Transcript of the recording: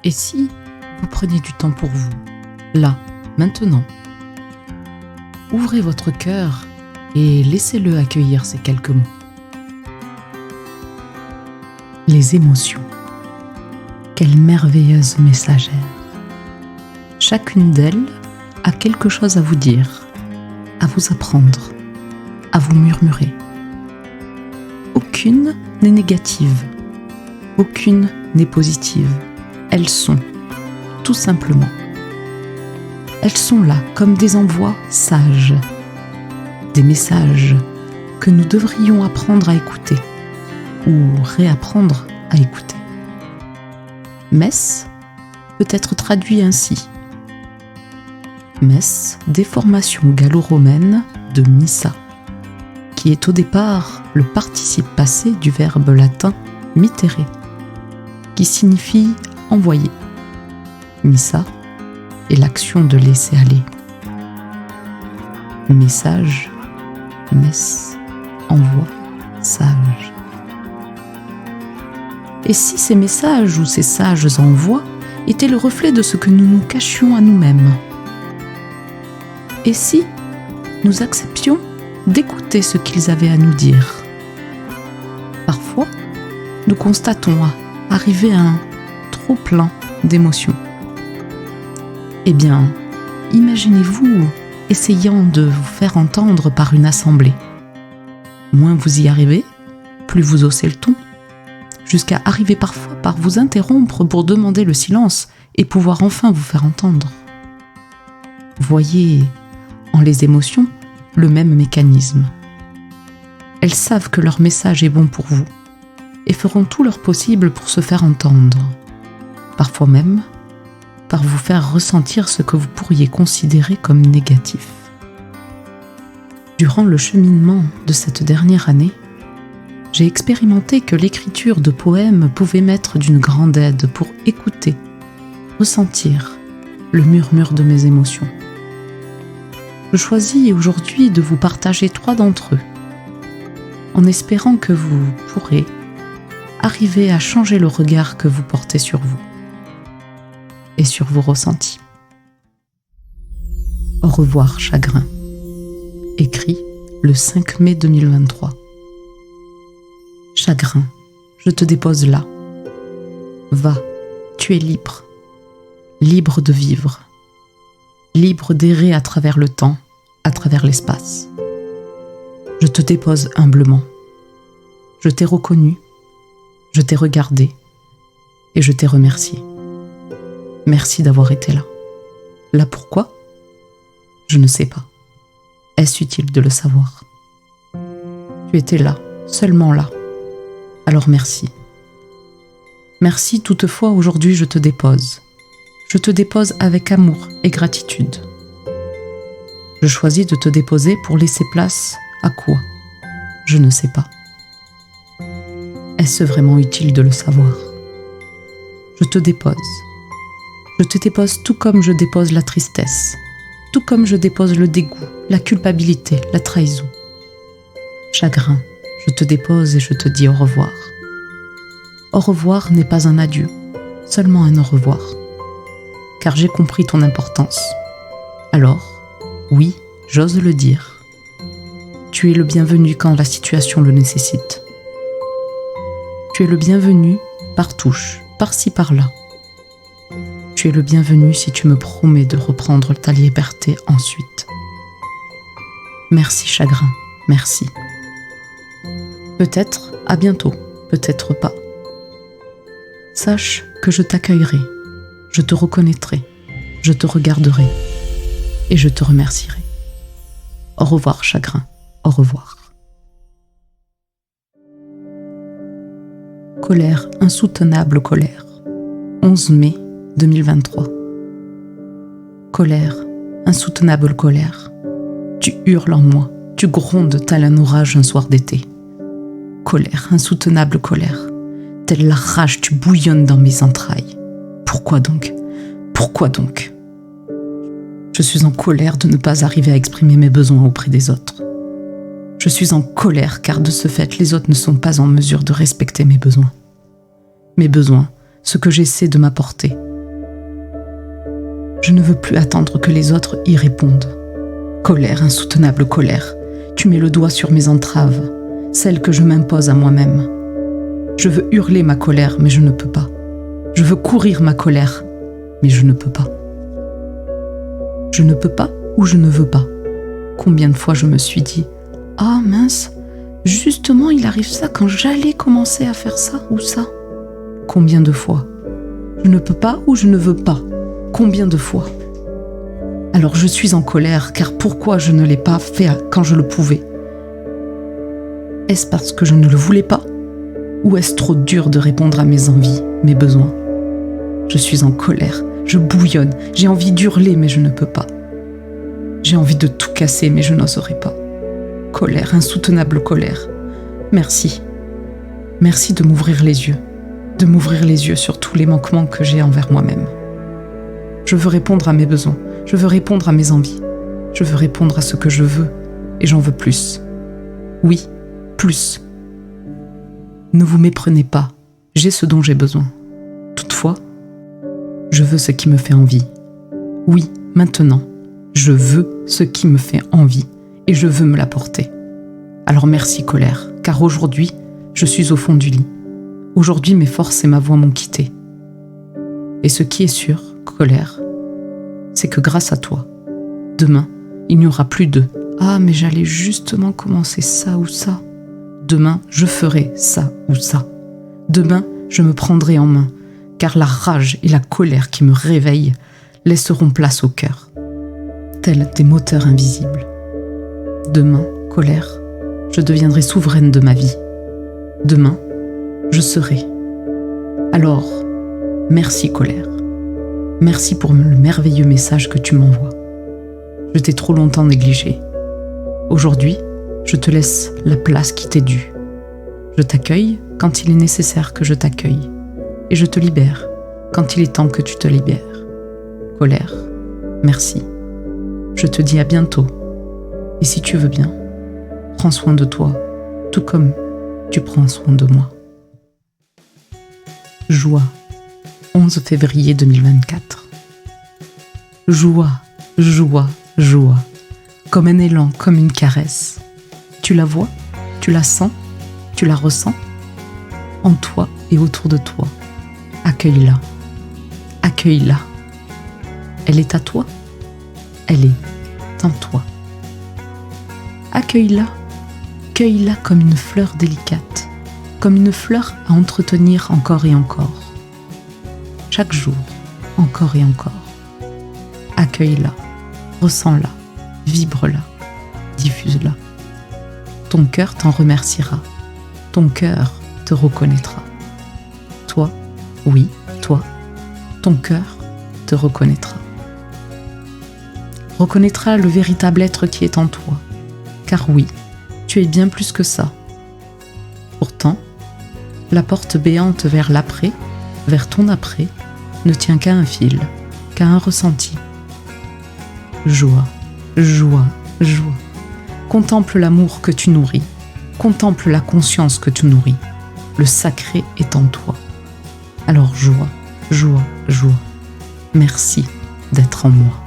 Et si vous preniez du temps pour vous, là, maintenant? Ouvrez votre cœur et laissez-le accueillir ces quelques mots. Les émotions. Quelles merveilleuses messagères. Chacune d'elles a quelque chose à vous dire, à vous apprendre, à vous murmurer. Aucune n'est négative, aucune n'est positive. Elles sont, tout simplement. Elles sont là comme des envois sages, des messages que nous devrions apprendre à écouter ou réapprendre à écouter. Mess peut être traduit ainsi. Mess, déformation gallo-romaine de missa, qui est au départ le participe passé du verbe latin mittere, qui signifie envoyer. Missa est l'action de laisser aller. Message, messe, envoi, sage. Et si ces messages ou ces sages envois étaient le reflet de ce que nous nous cachions à nous-mêmes? Et si nous acceptions d'écouter ce qu'ils avaient à nous dire? Parfois, nous constatons arriver à un trop-plein d'émotions. Eh bien, imaginez-vous essayant de vous faire entendre par une assemblée. Moins vous y arrivez, plus vous haussez le ton, jusqu'à arriver parfois par vous interrompre pour demander le silence et pouvoir enfin vous faire entendre. Voyez en les émotions le même mécanisme. Elles savent que leur message est bon pour vous et feront tout leur possible pour se faire entendre, parfois même par vous faire ressentir ce que vous pourriez considérer comme négatif. Durant le cheminement de cette dernière année, j'ai expérimenté que l'écriture de poèmes pouvait m'être d'une grande aide pour écouter, ressentir le murmure de mes émotions. Je choisis aujourd'hui de vous partager 3 d'entre eux, en espérant que vous pourrez arriver à changer le regard que vous portez sur vous et sur vos ressentis. Au revoir, chagrin. Écrit le 5 mai 2023. Chagrin, je te dépose là. Va, tu es libre. Libre de vivre. Libre d'errer à travers le temps, à travers l'espace. Je te dépose humblement. Je t'ai reconnu, je t'ai regardé et je t'ai remercié. Merci d'avoir été là. Là pourquoi? Je ne sais pas. Est-ce utile de le savoir? Tu étais là, seulement là. Alors merci. Merci toutefois, aujourd'hui je te dépose. Je te dépose avec amour et gratitude. Je choisis de te déposer pour laisser place à quoi? Je ne sais pas. Est-ce vraiment utile de le savoir? Je te dépose. Je te dépose tout comme je dépose la tristesse, tout comme je dépose le dégoût, la culpabilité, la trahison. Chagrin, je te dépose et je te dis au revoir. Au revoir n'est pas un adieu, seulement un au revoir. Car j'ai compris ton importance. Alors, oui, j'ose le dire. Tu es le bienvenu quand la situation le nécessite. Tu es le bienvenu par touche, par-ci, par-là. Tu es le bienvenu si tu me promets de reprendre ta liberté ensuite. Merci chagrin, merci. Peut-être à bientôt, peut-être pas. Sache que je t'accueillerai, je te reconnaîtrai, je te regarderai et je te remercierai. Au revoir chagrin, au revoir. Colère, insoutenable colère. 11 mai 2023. Colère, insoutenable colère. Tu hurles en moi, tu grondes tel un orage un soir d'été. Colère, insoutenable colère. Telle la rage, tu bouillonnes dans mes entrailles. Pourquoi donc? Pourquoi donc? Je suis en colère de ne pas arriver à exprimer mes besoins auprès des autres. Je suis en colère car de ce fait, les autres ne sont pas en mesure de respecter mes besoins. Mes besoins, ce que j'essaie de m'apporter, Je ne veux plus attendre que les autres y répondent. Colère, insoutenable colère, tu mets le doigt sur mes entraves, celles que je m'impose à moi-même. Je veux hurler ma colère, mais je ne peux pas. Je veux courir ma colère, mais je ne peux pas. Je ne peux pas ou je ne veux pas. Combien de fois je me suis dit « Ah mince, justement il arrive ça quand j'allais commencer à faire ça ou ça. » Combien de fois? Je ne peux pas ou je ne veux pas. Combien de fois? Alors je suis en colère, car pourquoi je ne l'ai pas fait quand je le pouvais? Est-ce parce que je ne le voulais pas? Ou est-ce trop dur de répondre à mes envies, mes besoins? Je suis en colère, je bouillonne, j'ai envie d'hurler mais je ne peux pas. J'ai envie de tout casser mais je n'oserai pas. Colère, insoutenable colère. Merci. Merci de m'ouvrir les yeux. De m'ouvrir les yeux sur tous les manquements que j'ai envers moi-même. Je veux répondre à mes besoins, je veux répondre à mes envies, je veux répondre à ce que je veux, et j'en veux plus. Oui, plus. Ne vous méprenez pas, j'ai ce dont j'ai besoin. Toutefois, je veux ce qui me fait envie. Oui, maintenant, je veux ce qui me fait envie, et je veux me l'apporter. Alors merci colère, car aujourd'hui, je suis au fond du lit. Aujourd'hui, mes forces et ma voix m'ont quitté. Et ce qui est sûr, colère, c'est que grâce à toi, demain, il n'y aura plus de « Ah, mais j'allais justement commencer ça ou ça. » Demain, je ferai ça ou ça. Demain, je me prendrai en main, car la rage et la colère qui me réveillent laisseront place au cœur, tels des moteurs invisibles. Demain, colère, je deviendrai souveraine de ma vie. Demain, je serai. Alors, merci colère. Merci pour le merveilleux message que tu m'envoies. Je t'ai trop longtemps négligé. Aujourd'hui, je te laisse la place qui t'est due. Je t'accueille quand il est nécessaire que je t'accueille. Et je te libère quand il est temps que tu te libères. Colère, merci. Je te dis à bientôt. Et si tu veux bien, prends soin de toi, tout comme tu prends soin de moi. Joie, 11 février 2024. Joie, joie, joie, comme un élan, comme une caresse. Tu la vois, tu la sens, tu la ressens, en toi et autour de toi. Accueille-la, accueille-la. Elle est à toi, elle est en toi. Accueille-la, cueille-la comme une fleur délicate, comme une fleur à entretenir encore et encore. Chaque jour, encore et encore. Accueille-la, ressens-la, vibre-la, diffuse-la. Ton cœur t'en remerciera, ton cœur te reconnaîtra. Toi, oui, toi, ton cœur te reconnaîtra. Reconnaîtra le véritable être qui est en toi, car oui, tu es bien plus que ça. Pourtant, la porte béante vers l'après, vers ton après, ne tient qu'à un fil, qu'à un ressenti. Joie, joie, joie. Contemple l'amour que tu nourris, contemple la conscience que tu nourris. Le sacré est en toi. Alors joie, joie, joie. Merci d'être en moi.